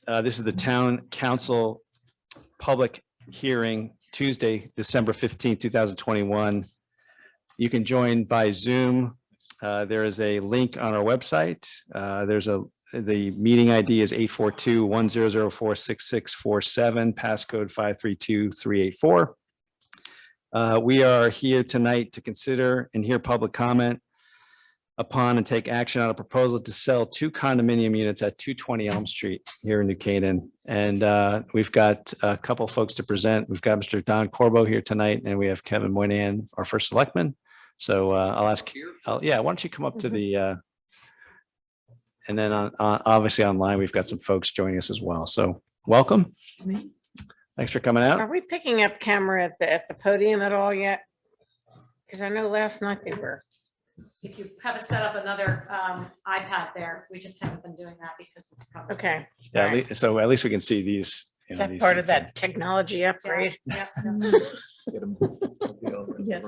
This is the town council public hearing, Tuesday, December 15th, 2021. You can join by Zoom. There is a link on our website. The meeting ID is 842-1004-6647, passcode 532384. We are here tonight to consider and hear public comment upon and take action on a proposal to sell 2 condominium units at 220 Elm Street here in New Canaan. And we've got a couple folks to present. We've got Mr. Don Corbo here tonight, and we have Kevin Moynihan, our first selectman. So I'll ask, yeah, why don't you come up to the, and then obviously online, we've got some folks joining us as well. So welcome. Thanks for coming out. Are we picking up camera at the podium at all yet? Because I know last night they were. If you have set up another iPad there, we just haven't been doing that because it's covered. Okay. Yeah, Alright. so at least we can see these. Is that part of that technology upgrade? Yeah. Yes.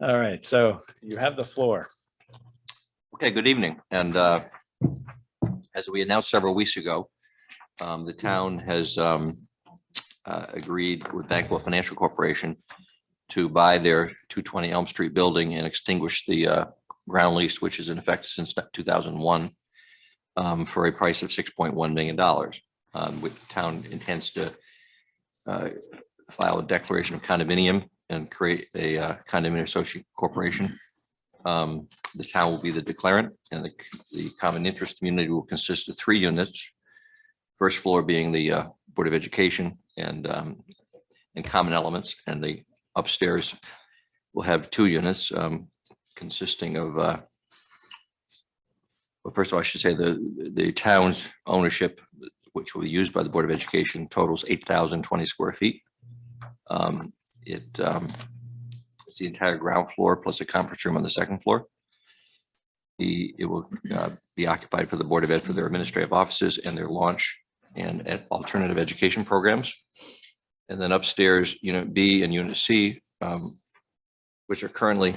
All right, so you have the floor. Okay, good evening. And as we announced several weeks ago, the town has agreed with Bankwell Financial Corporation to buy their 220 Elm Street building and extinguish the ground lease, which is in effect since 2001, for a price of $6.1 million. With the town intends to file a declaration of condominium and create a condominium associate corporation. The town will be the declarant, and the common interest community will consist of 3 units. First floor being the Board of Education and common elements, and the upstairs will have 2 units consisting of, well, first of all, I should say the town's ownership, which will be used by the Board of Education, totals 8,020 square feet. It's the entire ground floor plus a conference room on the 2nd floor. It will be occupied for the Board of Ed for their administrative offices and their launch and alternative education programs. And then upstairs, Unit B and Unit C, which are currently,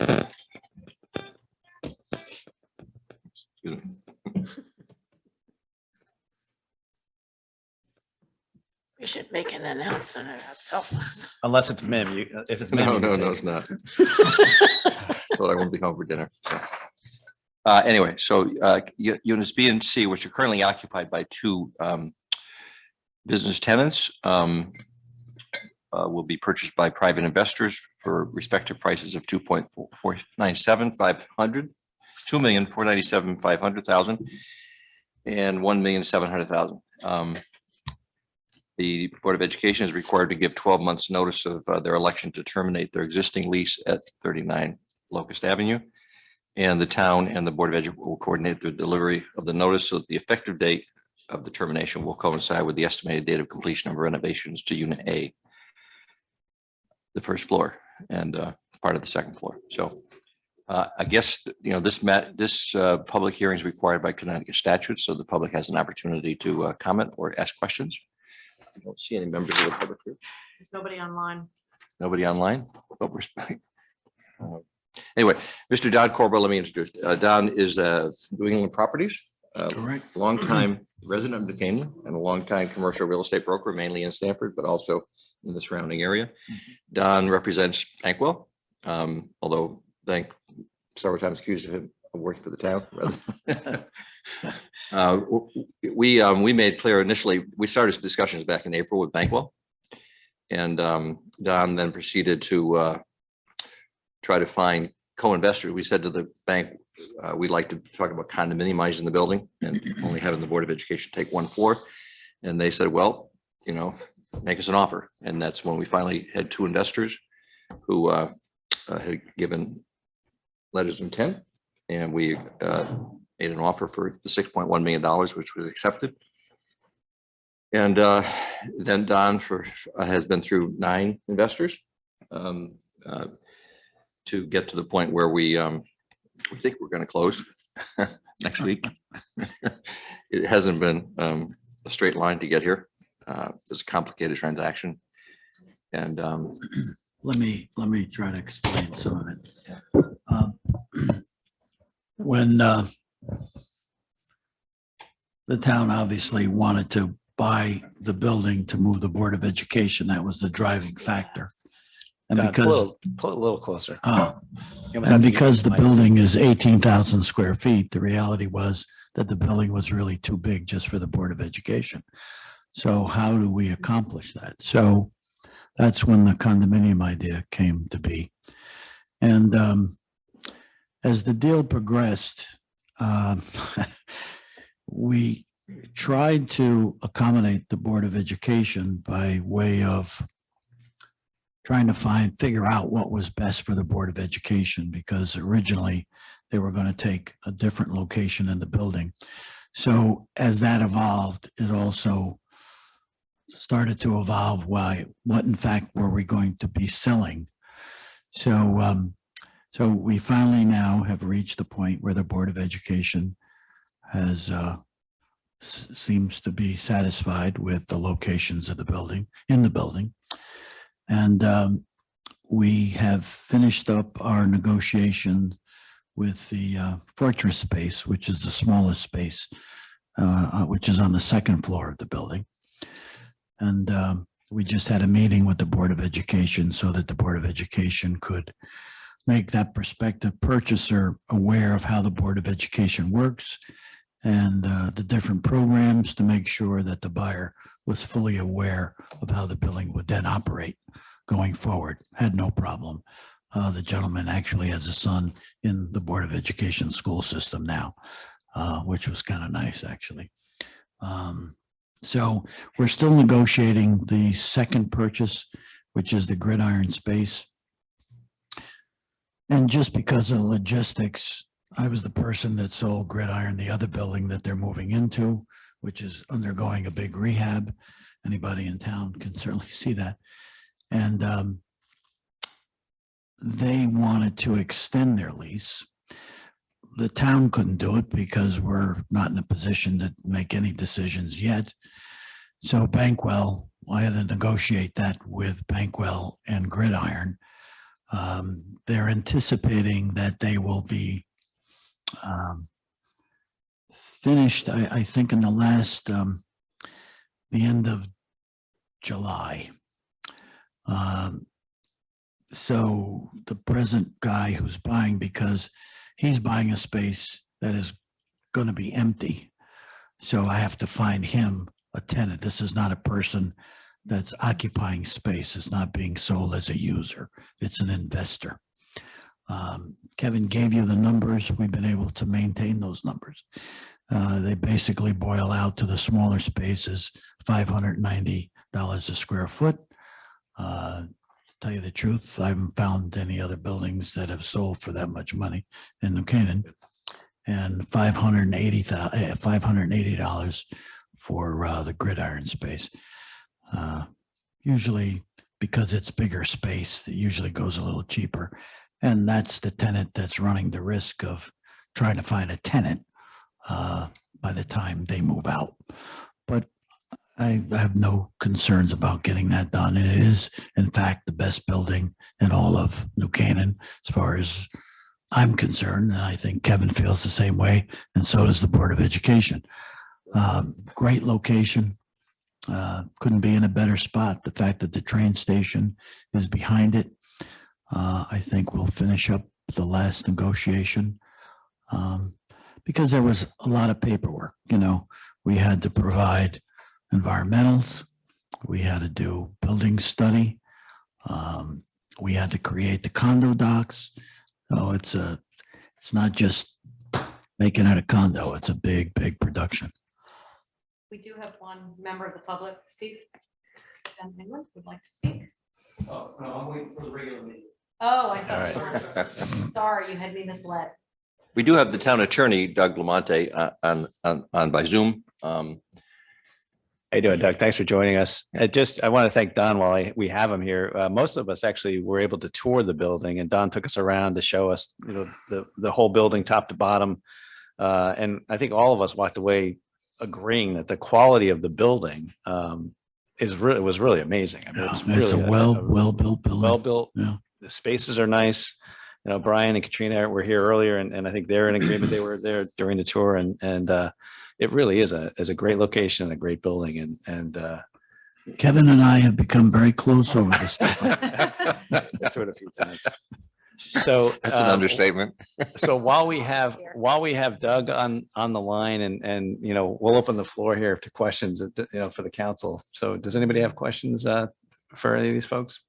excuse me. We should make an announcement about cell phones. Unless it's Mim, if it's Mim. No, you can no, take no, it. it's not. So I won't be home for dinner. So. Anyway, so units B and C, which are currently occupied by 2 business tenants, will be purchased by private investors for respective prices of $2,497,500, $2,497,500, and $1,700,000. The Board of Education is required to give 12 months notice of their election to terminate their existing lease at 39 Locust Avenue. And the town and the Board of Education will coordinate the delivery of the notice so that the effective date of the termination will coincide with the estimated date of completion of renovations to Unit A, the first floor, and part of the 2nd floor. So I guess, this public hearing is required by Connecticut statute, so the public has an opportunity to comment or ask questions. I don't see any members of the public here. There's nobody online. Nobody online? Anyway, Mr. Don Corbo, let me introduce. Don is New England Properties. Correct. Longtime resident of New Canaan and a longtime commercial real estate broker, mainly in Stamford, but also in the surrounding area. Don represents Bankwell, although Bank several times accused of him of working for the town. We made clear initially, we started discussions back in April with Bankwell. And Don then proceeded to try to find co-investors. We said to the bank, we'd like to talk about condominiumizing the building and only having the Board of Education take 1 floor. And they said, well, make us an offer. And that's when we finally had 2 investors who had given letters of intent. And we made an offer for the $6.1 million, which was accepted. And then Don has been through 9 investors to get to the point where we think we're going to close next week. It hasn't been a straight line to get here. It's a complicated transaction. And Let me try to explain some of it. When the town obviously wanted to buy the building to move the Board of Education. That was the driving factor. And Don, because, pull it a little closer. oh, You almost have and to because use the mic. building is 18,000 square feet, the reality was that the building was really too big just for the Board of Education. So how do we accomplish that? So that's when the condominium idea came to be. And as the deal progressed, we tried to accommodate the Board of Education by way of trying to figure out what was best for the Board of Education, because originally they were going to take a different location in the building. So as that evolved, it also started to evolve what in fact were we going to be selling. So so we finally now have reached the point where the Board of Education has seems to be satisfied with the locations of the building, in the building. And we have finished up our negotiation with the Fortress space, which is the smallest space, which is on the second floor of the building. And we just had a meeting with the Board of Education so that the Board of Education could make that prospective purchaser aware of how the Board of Education works and the different programs, to make sure that the buyer was fully aware of how the building would then operate going forward. Had no problem. The gentleman actually has a son in the Board of Education school system now, which was kind of nice, actually. So we're still negotiating the second purchase, which is the Gridiron space. And just because of logistics, I was the person that sold Gridiron, the other building that they're moving into, which is undergoing a big rehab. Anybody in town can certainly see that. And they wanted to extend their lease. The town couldn't do it because we're not in a position to make any decisions yet. So Bankwell, I had to negotiate that with Bankwell and Gridiron. They're anticipating that they will be finished, I think, in the end of July. So the present guy who's buying, because he's buying a space that is going to be empty, so I have to find him a tenant. This is not a person that's occupying space. It's not being sold as a user. It's an investor. Kevin gave you the numbers. We've been able to maintain those numbers. They basically boil out to the smaller spaces, $590 a square foot. Tell you the truth, I haven't found any other buildings that have sold for that much money in New Canaan. And $580 for the Gridiron space. Usually, because it's bigger space, it usually goes a little cheaper. And that's the tenant that's running the risk of trying to find a tenant by the time they move out. But I have no concerns about getting that done. It is, in fact, the best building in all of New Canaan, as far as I'm concerned. And I think Kevin feels the same way, and so does the Board of Education. Great location. Couldn't be in a better spot. The fact that the train station is behind it, I think we'll finish up the last negotiation, because there was a lot of paperwork. You know, we had to provide environmentals, we had to do building study, we had to create the condo docs. So it's not just making it a condo. It's a big production. We do have one member of the public, Steve. Dan England would like to speak. Oh, no, I'm waiting for the regular meeting. Oh, I All thought, sorry, you had me misled. We do have the town attorney, Doug Lamonte, on by Zoom. How you doing, Doug? Thanks for joining us. I want to thank Don while we have him here. Most of us actually were able to tour the building, and Don took us around to show us, the whole building top to bottom. And I think all of us walked away agreeing that the quality of the building was really amazing. I mean, It's really a well-built building. well-built. Yeah. The spaces are nice. You know, Brian and Katrina were here earlier, and I think they're in agreement. They were there during the tour, and it really is a great location and a great building and Kevin and I have become very close over this. that's what a few times. So That's an understatement. So while we have Doug on the line and we'll open the floor here to questions for the council. So does anybody have questions for any of these folks?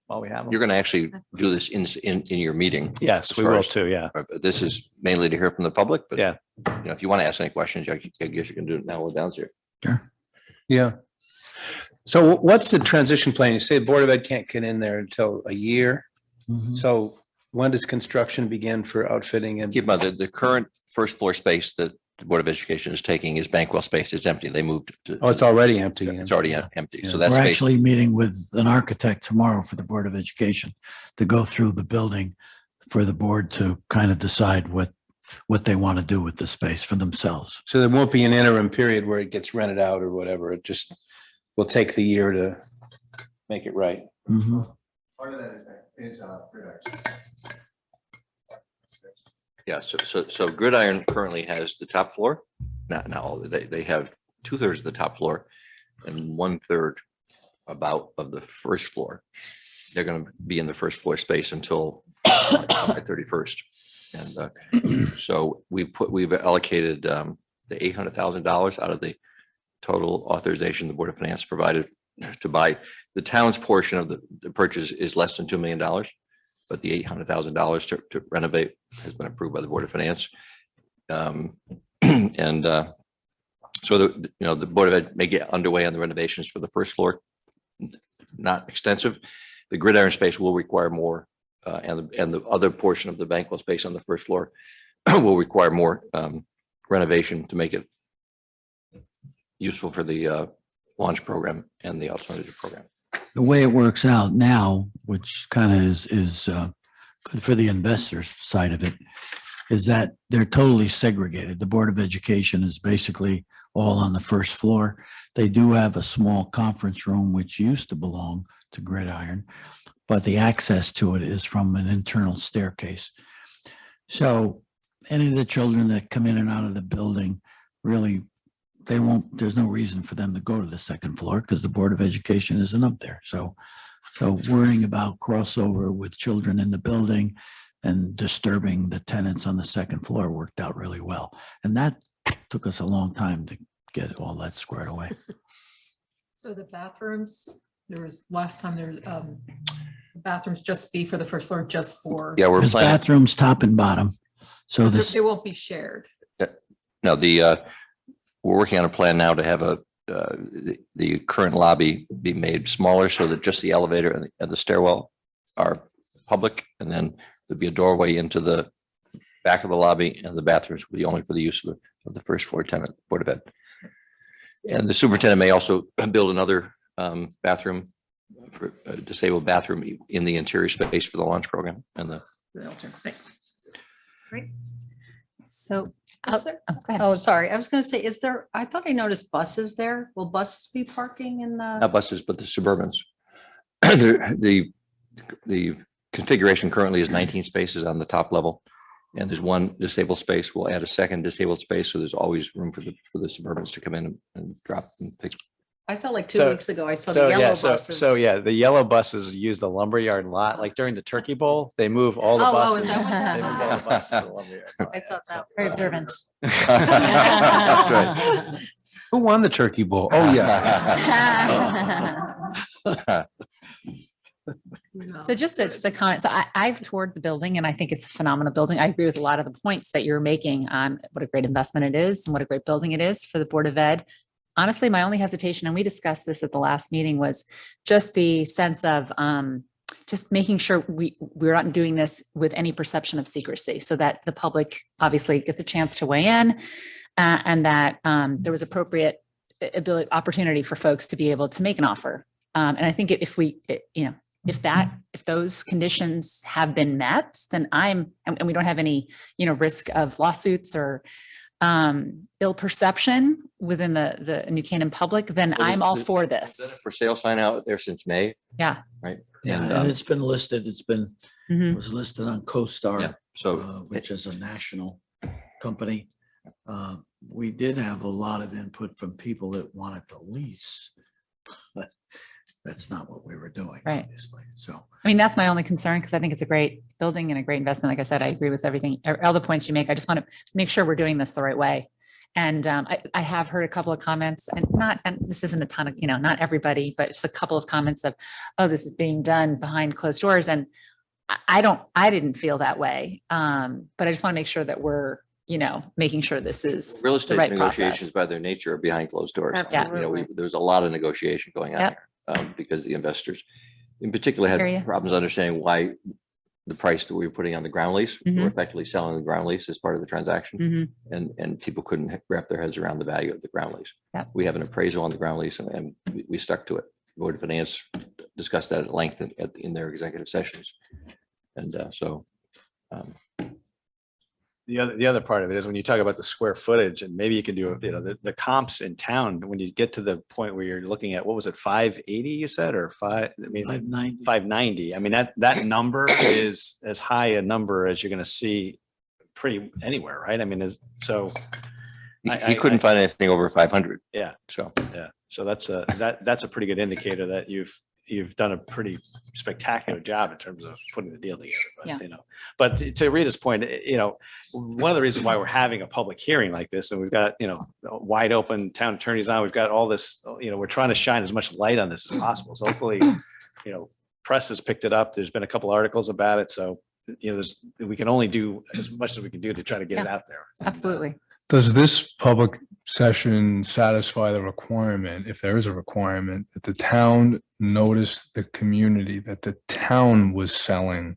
While we have them? You're going to actually do this in your meeting. Yes, as we far will as- too. Yeah. This is mainly to hear from the public, but Yeah. if you want to ask any questions, I guess you can do it now. We're down here. Yeah. So what's the transition plan? You say the Board of Ed can't get in there until a year. Mhm. So when does construction begin for outfitting and? Keep in mind, the current first floor space that the Board of Education is taking is Bankwell space. It's empty. They moved to. Oh, it's already empty. It's already empty. So Yeah. that's We're space. actually meeting with an architect tomorrow for the Board of Education to go through the building for the board to kind of decide what they want to do with the space for themselves. So there won't be an interim period where it gets rented out or whatever. It just will take the year to make it right. Mhm. Part of that is production. Yeah, so Gridiron currently has the top floor. Not all, they have 2/3 of the top floor and 1/3 about of the first floor. They're going to be in the first floor space until July 31st. And so we've allocated the $800,000 out of the total authorization the Board of Finance provided to buy. The town's portion of the purchase is less than $2 million. But the $800,000 to renovate has been approved by the Board of Finance. So the Board of Ed may get underway on the renovations for the first floor. Not extensive. The Gridiron space will require more, and the other portion of the Bankwell space on the first floor will require more renovation to make it useful for the launch program and the alternative program. The way it works out now, which kind of is good for the investors side of it, is that they're totally segregated. The Board of Education is basically all on the first floor. They do have a small conference room, which used to belong to Gridiron, but the access to it is from an internal staircase. So any of the children that come in and out of the building, really, there's no reason for them to go to the second floor because the Board of Education isn't up there. So worrying about crossover with children in the building and disturbing the tenants on the second floor worked out really well. And that took us a long time to get all that squared away. So the bathrooms, last time bathrooms just be for the first floor, just for. Yeah, we're There's planning. bathrooms top and bottom. So this, They won't be shared. No, we're working on a plan now to have the current lobby be made smaller so that just the elevator and the stairwell are public. And then there'd be a doorway into the back of the lobby, and the bathrooms will be only for the use of the first floor tenant, Board of Ed. And the superintendent may also build another bathroom, for a disabled bathroom in the interior space for the launch program and the. Thanks. So, Is there- oh, go ahead. Oh, sorry. I was going to say, I thought I noticed buses there. Will buses be parking in the? Not buses, but the Suburbans. The configuration currently is 19 spaces on the top level. And there's one disabled space. We'll add a second disabled space. So there's always room for the Suburbans to come in and drop and pick. I thought like 2 So- weeks ago, I saw the yellow buses. The yellow buses use the lumberyard lot, like during the Turkey Bowl, they move all the Oh, buses. is that what that They move all the buses to the lumberyard lot, I yeah, thought so- that. Very observant. That's right. Who won the Turkey Bowl? Oh, yeah. So just a comment. So I've toured the building and I think it's a phenomenal building. I agree with a lot of the points that you're making on what a great investment it is and what a great building it is for the Board of Ed. Honestly, my only hesitation, and we discussed this at the last meeting, was just the sense of just making sure we're not doing this with any perception of secrecy so that the public obviously gets a chance to weigh in and that there was appropriate opportunity for folks to be able to make an offer. And I think if those conditions have been met, then and we don't have any, risk of lawsuits or ill perception within the New Canaan public, then Well, I'm all there's for been a this. For sale sign out there since May. Yeah. Right. yeah, And, and it's been listed, Mhm. was listed on CoStar, yeah, so which is a national company. We did have a lot of input from people that wanted to lease, but that's not what we were doing, Right. obviously. So I mean, that's my only concern because I think it's a great building and a great investment. Like I said, I agree with everything, all the points you make. I just want to make sure we're doing this the right way. And I have heard a couple of comments and this isn't a ton of, not everybody, but just a couple of comments of, oh, this is being done behind closed doors. And I didn't feel that way. But I just want to make sure that we're, making sure this is Real the estate right negotiations process. by their nature are behind closed doors. Absolutely. There's a lot of negotiation going on Yep. here because the investors in particular Hear ya. had problems understanding why the price that we were putting on the ground lease, we Mhm. we're effectively selling the ground lease as part of the transaction. Mhm. And people couldn't wrap their heads around the value of the ground lease. Yep. We have an appraisal on the ground lease and we stuck to it. Board of Finance discussed that at length in their executive sessions. And so The other part of it is when you talk about the square footage and maybe you can do, the comps in town, when you get to the point where you're looking at, what was it, 580 you said, or 590. 590. I mean, that number is as high a number as you're going to see pretty anywhere, right? I mean, so. he couldn't find anything over 500. Yeah. So. Yeah. So that's a pretty good indicator that you've done a pretty spectacular job in terms of putting the deal together. But, Yeah. But to Rita's point, one of the reasons why we're having a public hearing like this, and we've got, wide open town attorneys on, we've got all this, we're trying to shine as much light on this as possible. So hopefully, press has picked it up. There's been a couple articles about it. So, we can only do as much as we can do to try to get it Yeah. out there. Absolutely. Does this public session satisfy the requirement, if there is a requirement, that the town notice the community that the town was selling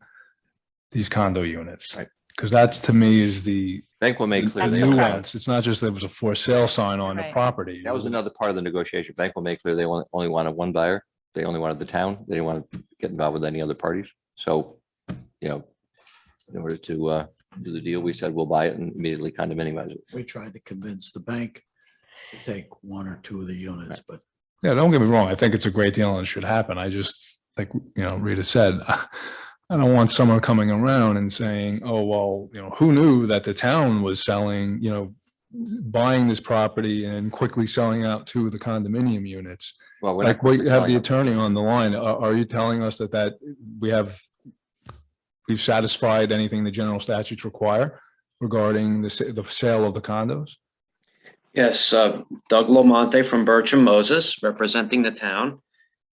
these condo units? Right. Because that's, to me, is the Bankwell made clear That's they the wanted- nuance. It's not just there was a for sale sign on the Right. property. that was another part of the negotiation. Bankwell made clear they only wanted one buyer. They only wanted the town. They didn't want to get involved with any other parties. So, in order to do the deal, we said we'll buy it and immediately condominiumize it. We tried to convince the bank to take one or two of the units, but Yeah, don't get me wrong. I think it's a great deal and it should happen. I just, like, Rita said, I don't want someone coming around and saying, oh, well, who knew that the town was selling, buying this property and quickly selling out two of the condominium units. Well, we're Like, not we have selling the it. attorney on the line. Are you telling us that we've satisfied anything the general statutes require regarding the sale of the condos? Yes, Doug Lamonte from Bertram Moses, representing the town.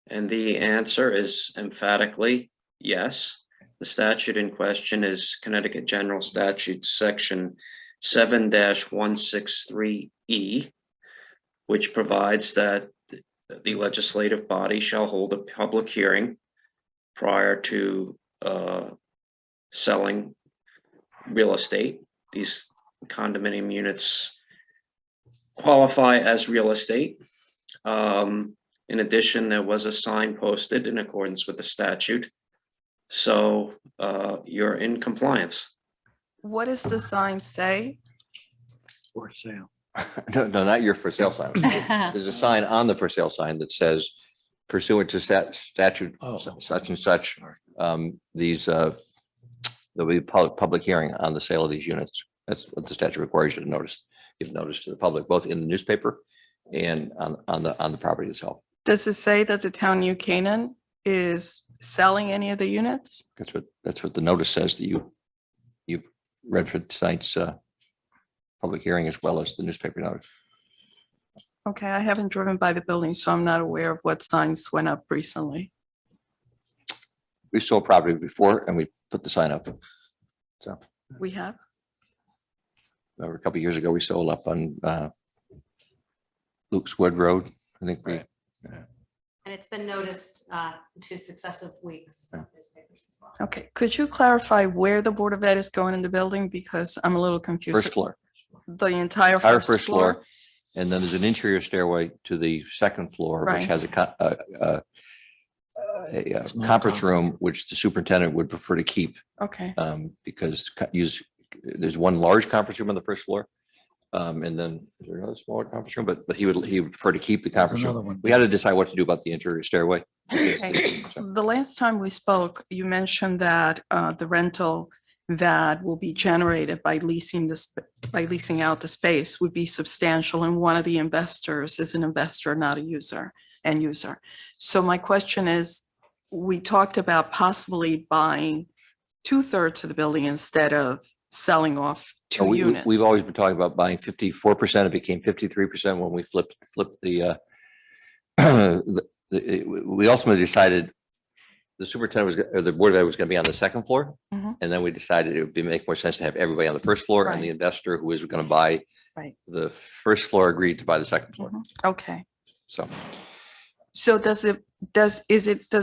And the answer is emphatically yes. The statute in question is Connecticut General Statute, Section 7-163E, which provides that the legislative body shall hold a public hearing prior to selling real estate. These condominium units qualify as real estate. In addition, there was a sign posted in accordance with the statute. So you're in compliance. What does the sign say? for sale. No, not your for sale sign. There's a sign on the for sale sign that says pursuant to statute Oh. such and such, there'll be public hearing on the sale of these units. That's what the statute requires you to notice. Give notice to the public, both in the newspaper and on the property itself. Does it say that the town New Canaan is selling any of the units? That's what the notice says that you've read for tonight's public hearing as well as the newspaper notice. Okay, I haven't driven by the building, so I'm not aware of what signs went up recently. We sold property before and we put the sign up. So We have? remember a couple of years ago, we sold up on Luke's Wood Road. I think we, And it's been noticed to successive weeks in newspapers as well. Okay, could you clarify where the Board of Ed is going in the building? Because I'm a little confused. first floor, The entire entire first floor? And then there's an interior stairway to the second floor, which Right. has a Small conference room, which the superintendent would prefer to keep Okay, because there's one large conference room on the first floor. And then is there another smaller conference room, but he would prefer to keep the conference Another room. one. We had to decide what to do about the interior stairway. okay. So, The last time we spoke, you mentioned that the rental that will be generated by leasing this, by leasing out the space would be substantial. And one of the investors is an investor, not a user, end user. So my question is, we talked about possibly buying 2/3 of the building instead of selling off two units. We've always been talking about buying 54%. It became 53% when we flipped the, we ultimately decided the superintendent was, or the board of ed was going to be on the second floor. Mhm. And then we decided it would make more sense to have everybody on the first floor, and the Right. investor who was going to buy Right. the first floor agreed to buy the second floor. Okay. So So does it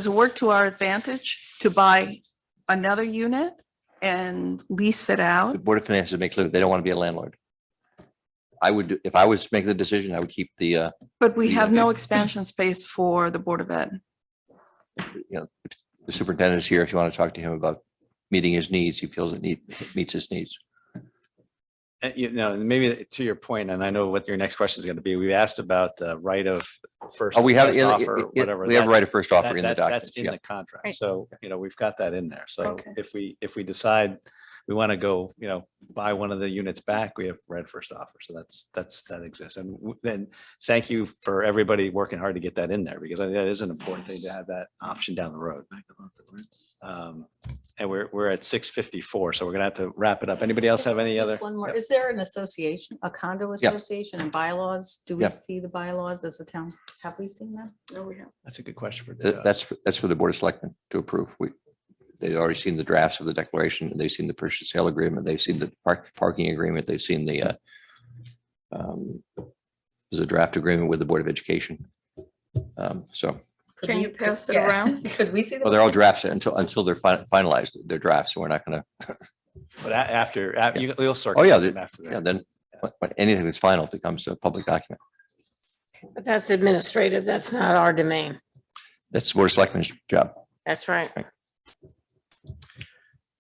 work to our advantage to buy another unit and lease it the out? Board of Finance has made clear that they don't want to be a landlord. I would, if I was making the decision, I would keep the, But we have no Yeah. expansion space for the Board of Ed. the superintendent is here if you want to talk to him about meeting his needs. He feels it meets his needs. You know, maybe to your point, and I know what your next question is going to be, we asked about right of first. Oh, we have, best offer, whatever. we have That- right of first offer that- in the that- documents. That's in Yeah. the contract. Right. So, you know, we've got that in there. So Okay. if we decide we want to go, you know, buy one of the units back, we have right of first offer. So that exists. And then thank you for everybody working hard to get that in there, because I think that is an important thing to have that option down the road. And we're at 6:54, so we're gonna have to wrap it up. Anybody else have any other? Just one more. Yep. Is there an association, a condo Yeah. association and bylaws? Do we Yeah. see the bylaws as a town? Have we seen them? No, we have. That's a good question for. That's for the Board of Selectmen to approve. They've already seen the drafts of the declaration, and they've seen the purchase sale agreement, they've seen the parking agreement, they've seen the there's a draft agreement with the Board of Education. So, Could Can we- you pass it yeah. around? Could we see them? well, they're all drafts until they're finalized, they're drafts, so we're not gonna, But you'll circle. oh, yeah, them after yeah, that. then when anything that's final becomes a public document. But that's administrative. That's not our domain. That's the Board of Selectmen's job. That's right.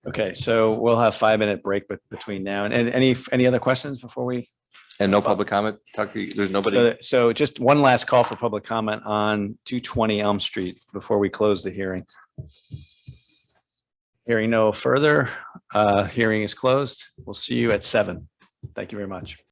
Okay, so we'll have 5-minute break between now and any other questions before we? And no public comment, Tucker, there's nobody. So just one last call for public comment on 220 Elm Street before we close the hearing. Hearing no further, hearing is closed. We'll see you at 7. Thank you very much.